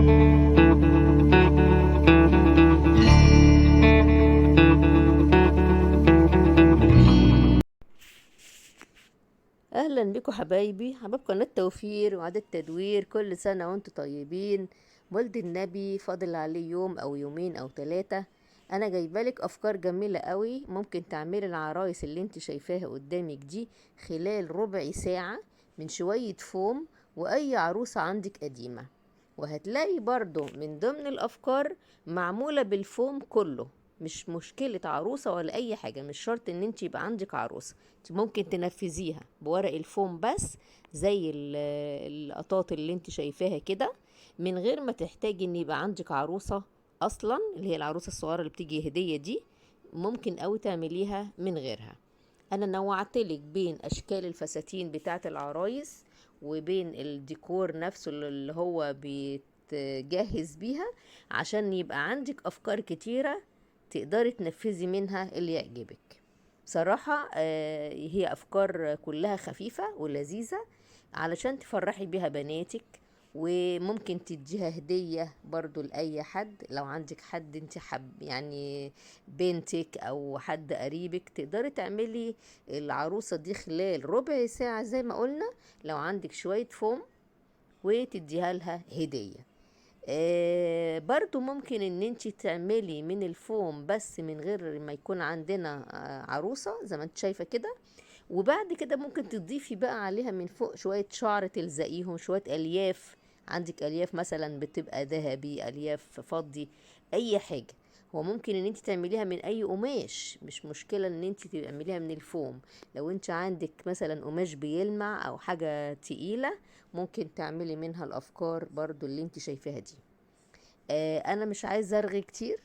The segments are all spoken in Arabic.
اهلا بكم حبايبي حبايب قناة توفير وعادة تدوير. كل سنة وانتم طيبين. مولد النبي فاضل عليه يوم او يومين او 3. انا جايبالك افكار جميلة قوي ممكن تعملي العرايس اللي انت شايفاها قدامك دي خلال ربع ساعة من شوية فوم واي عروسة عندك قديمة. وهتلاقي برضو من ضمن الافكار معمولة بالفوم كله. مش مشكلة عروسة ولا اي حاجة، مش شرط ان انت يبقى عندك عروسة، انت ممكن تنفذيها بورق الفوم بس زي القطاط اللي انت شايفاها كده، من غير ما تحتاجي ان يبقى عندك عروسة اصلا، اللي هي العروسة الصغيرة اللي بتيجي هدية دي. ممكن اوي تعمليها من غيرها. انا نوعتلك بين اشكال الفساتين بتاعت العرايس وبين الديكور نفسه اللي هو بيتجهز بيها، عشان يبقى عندك افكار كتيرة تقدري تنفذي منها اللي يعجبك. بصراحة هي أفكار كلها خفيفة ولذيذة علشان تفرحي بيها بناتك، وممكن تديها هدية برضو لأي حد. لو عندك حد انت حب يعني بنتك أو حد قريبك، تقدري تعملي العروسة دي خلال ربع ساعة زي ما قلنا، لو عندك شوية فوم وتديها لها هدية. برضو ممكن ان انت تعملي من الفوم بس من غير ما يكون عندنا عروسة زي ما انت شايفة كده. وبعد كده ممكن تضيفي بقى عليها من فوق شوية شعر تلزقيهم، شوية الياف. عندك الياف مثلا بتبقى ذهبي، الياف فضي، اي حاجة. هو ممكن ان انت تعمليها من اي قماش، مش مشكلة ان انت تعمليها من الفوم. لو انت عندك مثلا قماش بيلمع او حاجة تقيلة، ممكن تعملي منها الافكار برضو اللي انت شايفاها دي. انا مش عايزه ارغي كتير،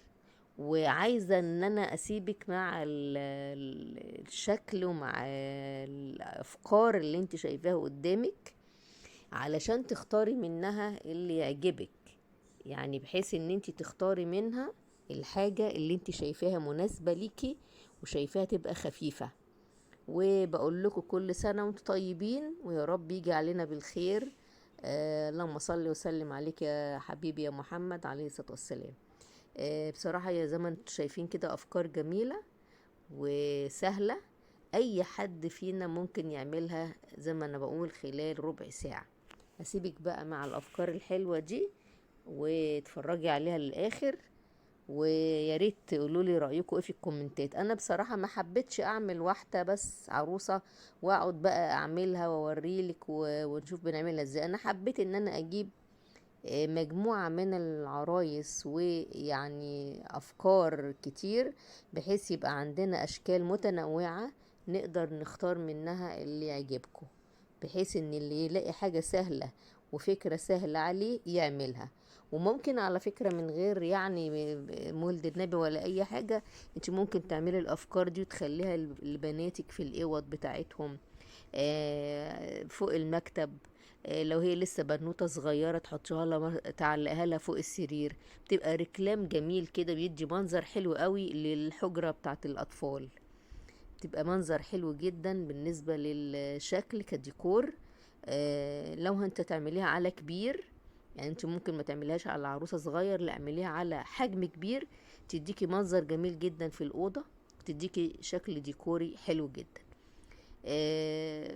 وعايزه ان انا اسيبك مع الشكل ومع الافكار اللي انت شايفاها قدامك، علشان تختاري منها اللي يعجبك. يعني بحيث ان انت تختاري منها الحاجة اللي انت شايفاها مناسبة ليكي وشايفاها تبقى خفيفة. وبقول لكم كل سنة وانتم طيبين، ويا رب يجي علينا بالخير. اللهم صل وسلم عليك يا حبيبي يا محمد عليه الصلاة والسلام. بصراحة يا زي ما انتم شايفين كده أفكار جميلة وسهلة، أي حد فينا ممكن يعملها زي ما أنا بقول خلال ربع ساعة. هسيبك بقى مع الأفكار الحلوة دي وتفرجي عليها للآخر، ويا ريت تقولوا لي رايكم ايه في الكومنتات. انا بصراحه ما حبيتش اعمل واحده بس عروسه واقعد بقى اعملها واوريلك ونشوف بنعملها ازاي. انا حبيت ان انا اجيب مجموعه من العرايس ويعني افكار كتير، بحيث يبقى عندنا اشكال متنوعه نقدر نختار منها اللي يعجبكم، بحيث ان اللي يلاقي حاجه سهله وفكره سهله عليه يعملها. وممكن على فكرة من غير يعني مولد النبي ولا اي حاجة، انت ممكن تعملي الافكار دي وتخليها لبناتك في الاوض بتاعتهم، فوق المكتب. لو هي لسه بنوتة صغيرة تحطيها لها تعلقها لها فوق السرير، بتبقى ركلام جميل كده بيدي منظر حلو قوي للحجرة بتاعت الاطفال. بتبقى منظر حلو جدا بالنسبة للشكل كديكور. لو انت تعمليها على كبير، يعني انت ممكن ما تعمليهاش على عروسة صغير، لا اعمليها على حجم كبير، تديكي منظر جميل جدا في الأوضة، وتديكي شكل ديكوري حلو جدا.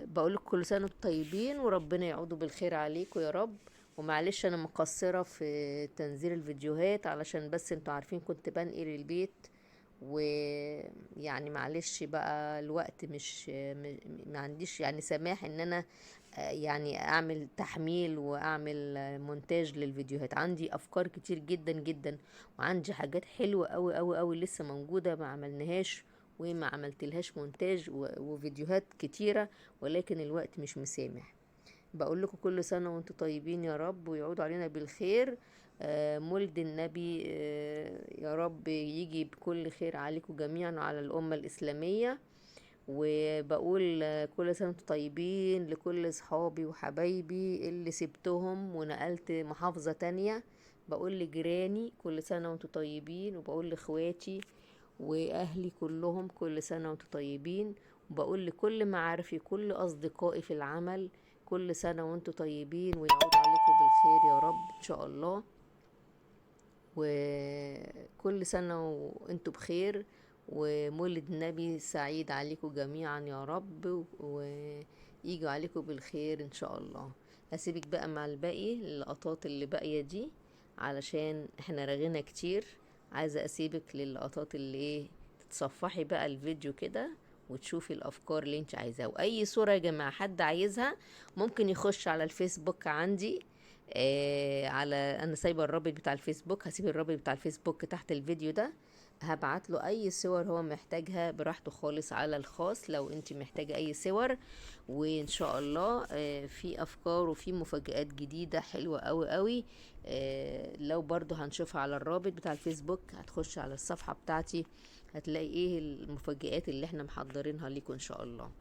بقولك كل سنة وانتم طيبين، وربنا يعودوا بالخير عليكم يا رب. ومعلش انا مقصرة في تنزيل الفيديوهات، علشان بس انتوا عارفين كنت بنقل البيت، ويعني معلش بقى الوقت مش ما عنديش يعني سماح ان انا يعني اعمل تحميل واعمل مونتاج للفيديوهات. عندي افكار كتير جدا جدا، وعندي حاجات حلوة قوي قوي قوي لسه موجودة ما عملناهاش وما عملتلهاش مونتاج وفيديوهات كتيرة، ولكن الوقت مش مسامح. بقول لكم كل سنة وانتم طيبين يا رب، ويعود علينا بالخير. مولد النبي يا رب يجي بكل خير عليكم جميعا وعلى الأمة الإسلامية. وبقول كل سنة وانتم طيبين لكل صحابي وحبايبي اللي سبتهم ونقلت محافظة تانية. بقول لجيراني كل سنة وانتم طيبين، وبقول لاخواتي واهلي كلهم كل سنة وانتم طيبين، وبقول لكل معارفي كل اصدقائي في العمل كل سنة وانتم طيبين، ويعود عليكم بالخير يا رب ان شاء الله. وكل سنة وانتوا بخير، ومولد النبي سعيد عليكم جميعا يا رب، ويجوا عليكم بالخير ان شاء الله. هسيبك بقى مع الباقي اللقطات اللي باقية دي، علشان احنا رغينا كتير. عايزة اسيبك للقطات اللي ايه، تتصفحي بقى الفيديو كده وتشوفي الافكار اللي انت عايزاها. واي صورة يا جماعة حد عايزها ممكن يخش على الفيسبوك عندي. على، انا سايبه الرابط بتاع الفيسبوك، هسيب الرابط بتاع الفيسبوك تحت الفيديو ده. هبعت له اي صور هو محتاجها براحته خالص على الخاص، لو انت محتاجة اي صور. وان شاء الله في افكار وفي مفاجآت جديدة حلوة قوي قوي. لو برضو هنشوفها على الرابط بتاع الفيسبوك، هتخش على الصفحة بتاعتي هتلاقي ايه المفاجآت اللي احنا محضرينها ليكم ان شاء الله.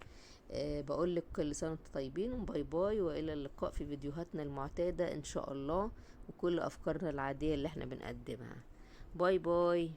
بقول لك كل سنة وانتم طيبين، وباي باي، والى اللقاء في فيديوهاتنا المعتادة ان شاء الله، وكل افكارنا العادية اللي احنا بنقدمها. باي باي.